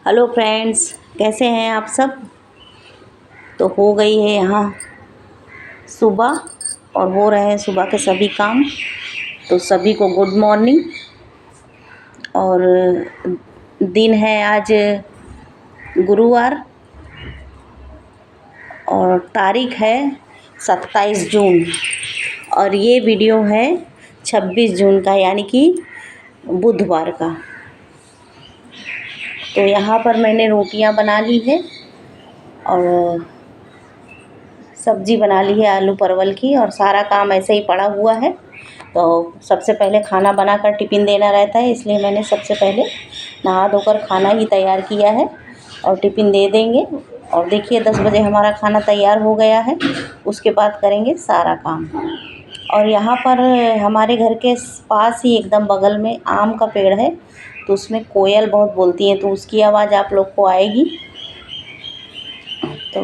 Hello friends, कैसे हैं आप सब। तो हो गई है यहाँ सुबह और हो रहे हैं सुबह के सभी काम। तो सभी को गुड मॉर्निंग। और दिन है आज गुरुवार और तारीख है 27 जून और ये वीडियो है 26 जून का, यानी कि बुधवार का। तो यहाँ पर मैंने रोटियां बना ली है और सब्ज़ी बना ली है आलू परवल की, और सारा काम ऐसे ही पड़ा हुआ है। तो सबसे पहले खाना बनाकर टिफ़िन देना रहता है, इसलिए मैंने सबसे पहले नहा धोकर खाना ही तैयार किया है और टिफ़िन दे देंगे। और देखिए 10 बजे हमारा खाना तैयार हो गया है, उसके बाद करेंगे सारा काम। और यहाँ पर हमारे घर के पास ही एकदम बगल में आम का पेड़ है, तो उसमें कोयल बहुत बोलती है, तो उसकी आवाज़ आप लोग को आएगी, तो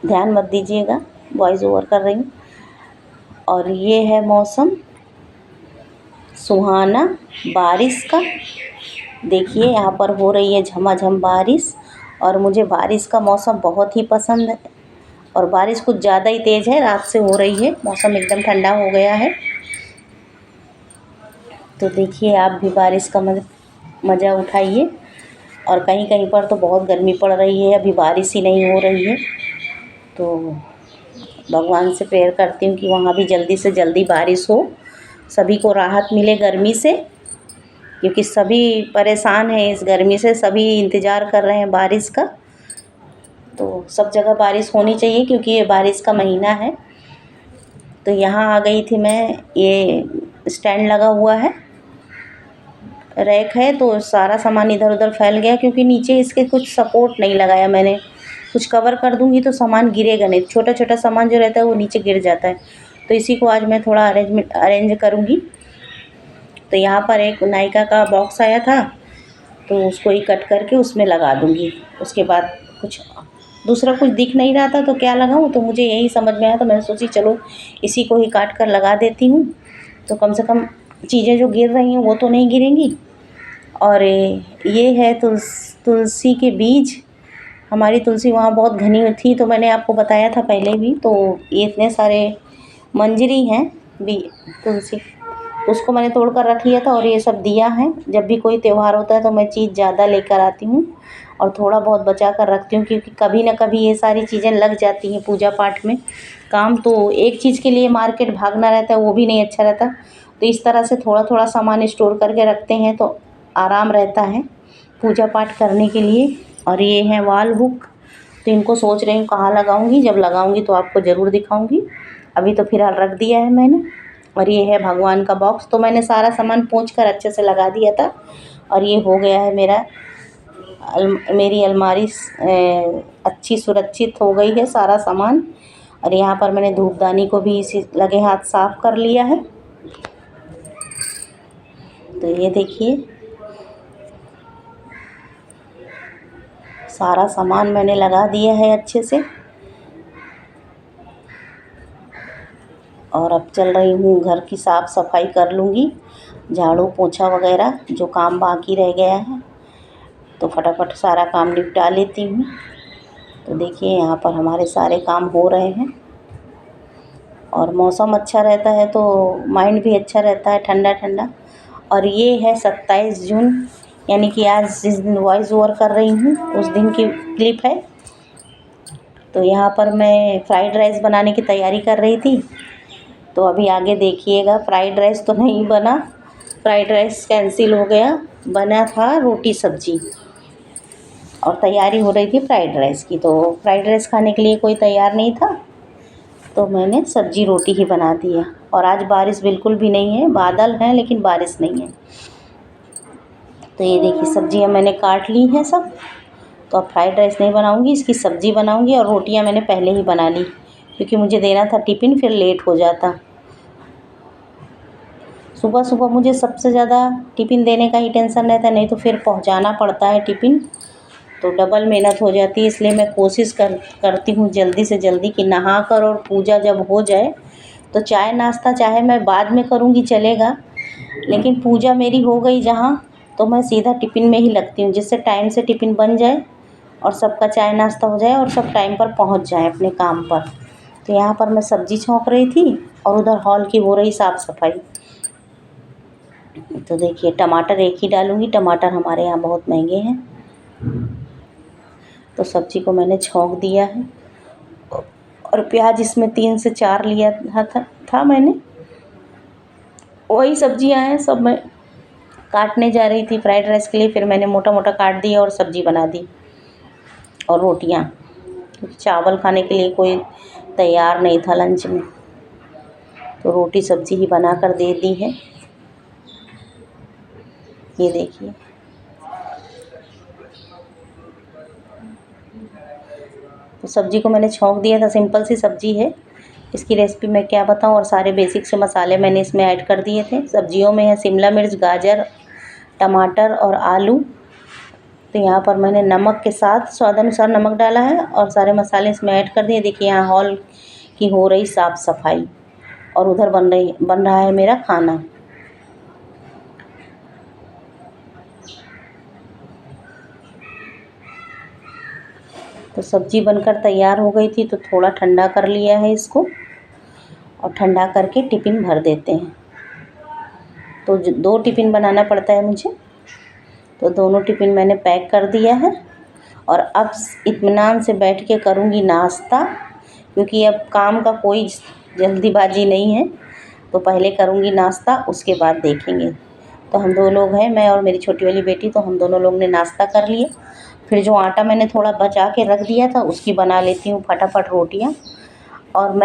ध्यान मत दीजिएगा, वॉइस ओवर कर रही हूँ। और ये है मौसम सुहाना बारिश का। देखिए यहाँ पर हो रही है झमाझम बारिश, और मुझे बारिश का मौसम बहुत ही पसंद है। और बारिश कुछ ज़्यादा ही तेज़ है, रात से हो रही है, मौसम एकदम ठंडा हो गया है। तो देखिए आप भी बारिश का मज़ा उठाइए। और कहीं कहीं पर तो बहुत गर्मी पड़ रही है, अभी बारिश ही नहीं हो रही है। तो भगवान से प्रेयर करती हूँ कि वहाँ भी जल्दी से जल्दी बारिश हो, सभी को राहत मिले गर्मी से, क्योंकि सभी परेशान हैं इस गर्मी से, सभी इंतज़ार कर रहे हैं बारिश का। तो सब जगह बारिश होनी चाहिए क्योंकि ये बारिश का महीना है। तो यहाँ आ गई थी मैं, ये स्टैंड लगा हुआ है, रैक है, तो सारा सामान इधर उधर फैल गया क्योंकि नीचे इसके कुछ सपोर्ट नहीं लगाया मैंने। कुछ कवर कर दूँगी तो सामान गिरेगा नहीं, छोटा छोटा सामान जो रहता है वो नीचे गिर जाता है। तो इसी को आज मैं थोड़ा अरेंज करूँगी। तो यहाँ पर एक नायका का बॉक्स आया था, तो उसको ही कट करके उसमें लगा दूँगी। उसके बाद कुछ दूसरा कुछ दिख नहीं रहा था तो क्या लगाऊँ, तो मुझे यही समझ में आया, तो मैंने सोची चलो इसी को ही काट कर लगा देती हूँ, तो कम से कम चीज़ें जो गिर रही हैं वो तो नहीं गिरेंगी। और ये है तुलसी के बीज। हमारी तुलसी वहाँ बहुत घनी थी, तो मैंने आपको बताया था पहले भी। तो ये इतने सारे मंजरी हैं भी तुलसी, उसको मैंने तोड़ कर रख लिया था। और ये सब दिया है, जब भी कोई त्यौहार होता है तो मैं चीज़ ज़्यादा लेकर आती हूँ और थोड़ा बहुत बचा कर रखती हूँ, क्योंकि कभी ना कभी ये सारी चीज़ें लग जाती हैं पूजा पाठ में काम। तो एक चीज़ के लिए मार्केट भागना रहता है, वो भी नहीं अच्छा रहता। तो इस तरह से थोड़ा थोड़ा सामान स्टोर करके रखते हैं तो आराम रहता है पूजा पाठ करने के लिए। और ये है वॉल हुक, तो इनको सोच रही हूँ कहाँ लगाऊंगी, जब लगाऊंगी तो आपको ज़रूर दिखाऊंगी। अभी तो फ़िलहाल रख दिया है मैंने। और ये है भगवान का बॉक्स, तो मैंने सारा सामान पोंछ कर अच्छे से लगा दिया था, और ये हो गया है मेरी अलमारी अच्छी सुरक्षित हो गई है सारा सामान। और यहाँ पर मैंने धूपदानी को भी इसी लगे हाथ साफ़ कर लिया है। तो ये देखिए सारा सामान मैंने लगा दिया है अच्छे से। और अब चल रही हूँ, घर की साफ़ सफाई कर लूँगी, झाड़ू पोछा वगैरह जो काम बाकी रह गया है, तो फटाफट सारा काम निपटा लेती हूँ। तो देखिए यहाँ पर हमारे सारे काम हो रहे हैं। और मौसम अच्छा रहता है तो माइंड भी अच्छा रहता है, ठंडा ठंडा। और ये है 27 जून, यानी कि आज जिस दिन वॉइस ओवर कर रही हूँ उस दिन की क्लिप है। तो यहाँ पर मैं फ्राइड राइस बनाने की तैयारी कर रही थी, तो अभी आगे देखिएगा। फ्राइड राइस तो नहीं बना, फ्राइड राइस कैंसिल हो गया, बना था रोटी सब्जी, और तैयारी हो रही थी फ्राइड राइस की। तो फ्राइड राइस खाने के लिए कोई तैयार नहीं था, तो मैंने सब्जी रोटी ही बना दिया। और आज बारिश बिल्कुल भी नहीं है, बादल हैं लेकिन बारिश नहीं है। तो ये देखिए सब्जियां मैंने काट ली हैं सब। तो अब फ्राइड राइस नहीं बनाऊंगी, इसकी सब्ज़ी बनाऊंगी। और रोटियां मैंने पहले ही बना ली क्योंकि मुझे देना था टिफ़िन, फिर लेट हो जाता। सुबह सुबह मुझे सबसे ज़्यादा टिफ़िन देने का ही टेंशन रहता है, नहीं तो फिर पहुंचाना पड़ता है टिफ़िन, तो डबल मेहनत हो जाती है। इसलिए मैं कोशिश करती हूँ जल्दी से जल्दी कि नहा कर और पूजा जब हो जाए तो चाय नाश्ता चाहे मैं बाद में करूँगी चलेगा, लेकिन पूजा मेरी हो गई जहाँ, तो मैं सीधा टिफ़िन में ही लगती हूँ, जिससे टाइम से टिफ़िन बन जाए और सबका चाय नाश्ता हो जाए और सब टाइम पर पहुँच जाएँ अपने काम पर। तो यहाँ पर मैं सब्ज़ी छौंक रही थी और उधर हॉल की हो रही साफ़ सफाई। तो देखिए टमाटर एक ही डालूँगी, टमाटर हमारे यहाँ बहुत महंगे हैं। तो सब्ज़ी को मैंने छौंक दिया है और प्याज इसमें 3 से 4 लिया था मैंने। वही सब्जियां हैं, सब मैं काटने जा रही थी फ्राइड राइस के लिए, फिर मैंने मोटा मोटा काट दिया और सब्ज़ी बना दी और रोटियां। चावल खाने के लिए कोई तैयार नहीं था लंच में, तो रोटी सब्ज़ी ही बना कर दे दी है। ये देखिए तो सब्ज़ी को मैंने छौंक दिया था, सिंपल सी सब्ज़ी है। इसकी रेसिपी मैं क्या बताऊं, और सारे बेसिक से मसाले मैंने इसमें ऐड कर दिए थे। सब्जियों में है शिमला मिर्च, गाजर, टमाटर और आलू। तो यहाँ पर मैंने नमक के साथ स्वादानुसार नमक डाला है और सारे मसाले इसमें ऐड कर दिए। देखिए यहाँ हॉल की हो रही साफ़ सफाई और उधर बन रहा है मेरा खाना। तो सब्ज़ी बनकर तैयार हो गई थी, तो थोड़ा ठंडा कर लिया है इसको और ठंडा करके टिफ़िन भर देते हैं। तो 2 टिफ़िन बनाना पड़ता है मुझे, तो दोनों टिफ़िन मैंने पैक कर दिया है और अब इत्मीनान से बैठ के करूँगी नाश्ता, क्योंकि अब काम का कोई जल्दीबाजी नहीं है। तो पहले करूँगी नाश्ता, उसके बाद देखेंगे। तो हम 2 लोग हैं, मैं और मेरी छोटी वाली बेटी, तो हम दोनों लोग ने नाश्ता कर लिया। फिर जो आटा मैंने थोड़ा बचा के रख दिया था उसकी बना लेती हूँ फटाफट रोटियाँ। और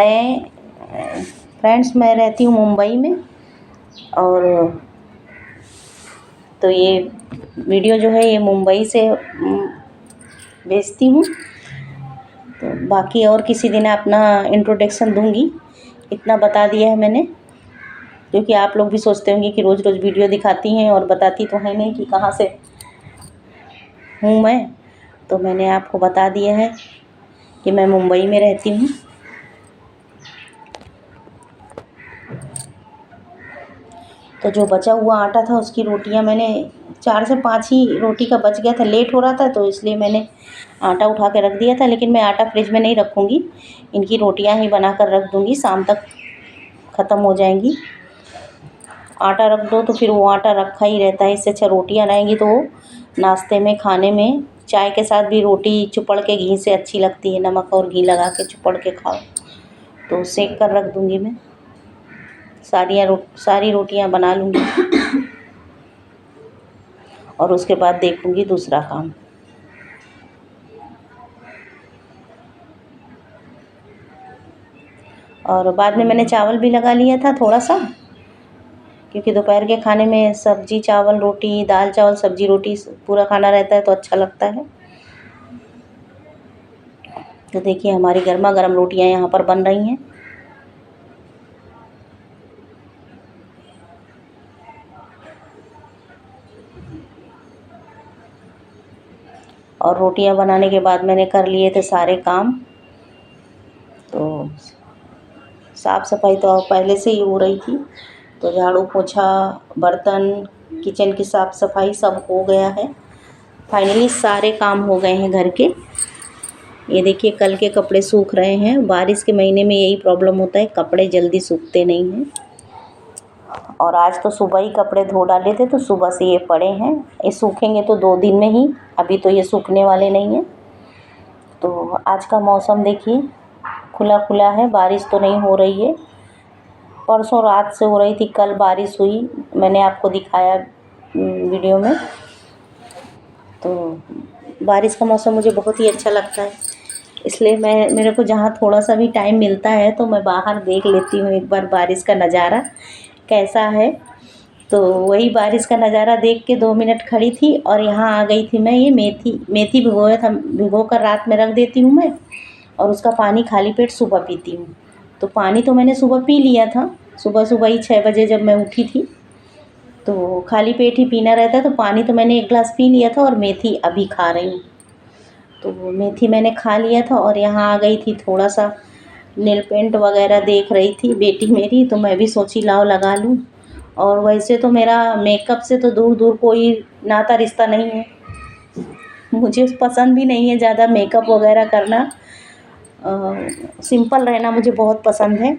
फ्रेंड्स मैं रहती हूँ मुंबई में, और तो ये वीडियो जो है ये मुंबई से भेजती हूँ। तो बाकी और किसी दिन अपना इंट्रोडक्शन दूँगी, इतना बता दिया है मैंने, क्योंकि आप लोग भी सोचते होंगे कि रोज़ रोज़ वीडियो दिखाती हैं और बताती तो है नहीं कि कहाँ से हूँ मैं। तो मैंने आपको बता दिया है कि मैं मुंबई में रहती हूँ। तो जो बचा हुआ आटा था उसकी रोटियां मैंने 4 से 5 ही रोटी का बच गया था, लेट हो रहा था तो इसलिए मैंने आटा उठा के रख दिया था। लेकिन मैं आटा फ्रिज में नहीं रखूँगी, इनकी रोटियां ही बना कर रख दूँगी, शाम तक ख़त्म हो जाएंगी। आटा रख दो तो फिर वो आटा रखा ही रहता है, इससे अच्छा रोटियां रहेंगी तो नाश्ते में खाने में चाय के साथ भी रोटी चुपड़ के घी से अच्छी लगती है, नमक और घी लगा के चुपड़ के खाओ। तो सेक कर रख दूँगी मैं, सारी रोटियां बना लूँगी और उसके बाद देखूँगी दूसरा काम। और बाद में मैंने चावल भी लगा लिया था थोड़ा सा, क्योंकि दोपहर के खाने में सब्जी चावल रोटी, दाल चावल सब्जी रोटी पूरा खाना रहता है तो अच्छा लगता है। तो देखिए हमारी गर्मा गर्म रोटियां यहाँ पर बन रही हैं। और रोटियां बनाने के बाद मैंने कर लिए थे सारे काम। तो साफ़ सफाई तो पहले से ही हो रही थी, तो झाड़ू पोछा बर्तन किचन की साफ़ सफाई सब हो गया है। फाइनली सारे काम हो गए हैं घर के। ये देखिए कल के कपड़े सूख रहे हैं। बारिश के महीने में यही प्रॉब्लम होता है, कपड़े जल्दी सूखते नहीं हैं। और आज तो सुबह ही कपड़े धो डाले थे, तो सुबह से ये पड़े हैं। ये सूखेंगे तो 2 दिन में ही, अभी तो ये सूखने वाले नहीं हैं। तो आज का मौसम देखिए खुला खुला है, बारिश तो नहीं हो रही है। परसों रात से हो रही थी, कल बारिश हुई, मैंने आपको दिखाया वीडियो में। तो बारिश का मौसम मुझे बहुत ही अच्छा लगता है, इसलिए मेरे को जहाँ थोड़ा सा भी टाइम मिलता है तो मैं बाहर देख लेती हूँ एक बार बारिश का नज़ारा कैसा है। तो वही बारिश का नज़ारा देख के 2 मिनट खड़ी थी और यहाँ आ गई थी मैं। ये मेथी भिगो कर रात में रख देती हूँ मैं, और उसका पानी खाली पेट सुबह पीती हूँ। तो पानी तो मैंने सुबह पी लिया था, सुबह ही 6 बजे जब मैं उठी थी, तो खाली पेट ही पीना रहता है। तो पानी तो मैंने 1 गिलास पी लिया था और मेथी अभी खा रही हूँ। तो मेथी मैंने खा लिया था और यहाँ आ गई थी, थोड़ा सा नेल पेंट वगैरह देख रही थी बेटी मेरी, तो मैं भी सोची लाओ लगा लूँ। और वैसे तो मेरा मेकअप से तो दूर दूर कोई नाता रिश्ता नहीं है, मुझे पसंद भी नहीं है ज़्यादा मेकअप वगैरह करना। सिंपल रहना मुझे बहुत पसंद है।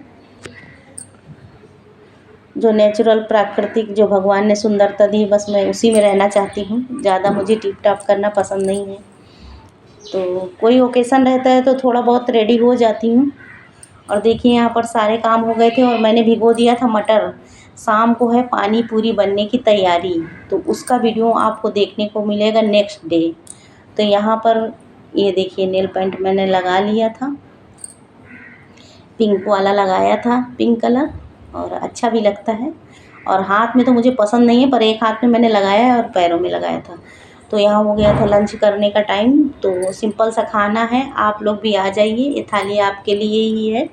जो नेचुरल प्राकृतिक जो भगवान ने सुंदरता दी बस मैं उसी में रहना चाहती हूँ, ज़्यादा मुझे टिप टॉप करना पसंद नहीं है। तो कोई ओकेज़न रहता है तो थोड़ा बहुत रेडी हो जाती हूँ। और देखिए यहाँ पर सारे काम हो गए थे और मैंने भिगो दिया था मटर। शाम को है पानी पूरी बनने की तैयारी, तो उसका वीडियो आपको देखने को मिलेगा नेक्स्ट डे। तो यहाँ पर ये देखिए नेल पेंट मैंने लगा लिया था, पिंक वाला लगाया था, पिंक कलर, और अच्छा भी लगता है। और हाथ में तो मुझे पसंद नहीं है, पर एक हाथ में मैंने लगाया है और पैरों में लगाया था। तो यहाँ हो गया था लंच करने का टाइम। तो सिंपल सा खाना है, आप लोग भी आ जाइए, ये थाली आपके लिए ही है,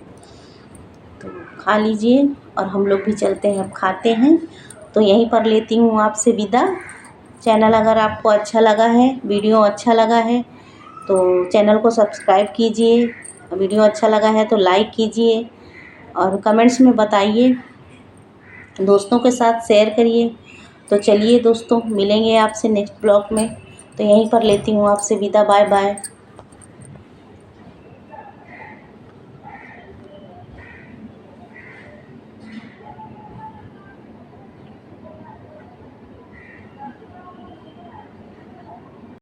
तो खा लीजिए और हम लोग भी चलते हैं अब खाते हैं। तो यहीं पर लेती हूँ आपसे विदा। चैनल अगर आपको अच्छा लगा है, वीडियो अच्छा लगा है तो चैनल को सब्सक्राइब कीजिए, वीडियो अच्छा लगा है तो लाइक कीजिए और कमेंट्स में बताइए, दोस्तों के साथ शेयर करिए। तो चलिए दोस्तों, मिलेंगे आपसे नेक्स्ट ब्लॉग में। तो यहीं पर लेती हूँ आपसे विदा, बाय बाय।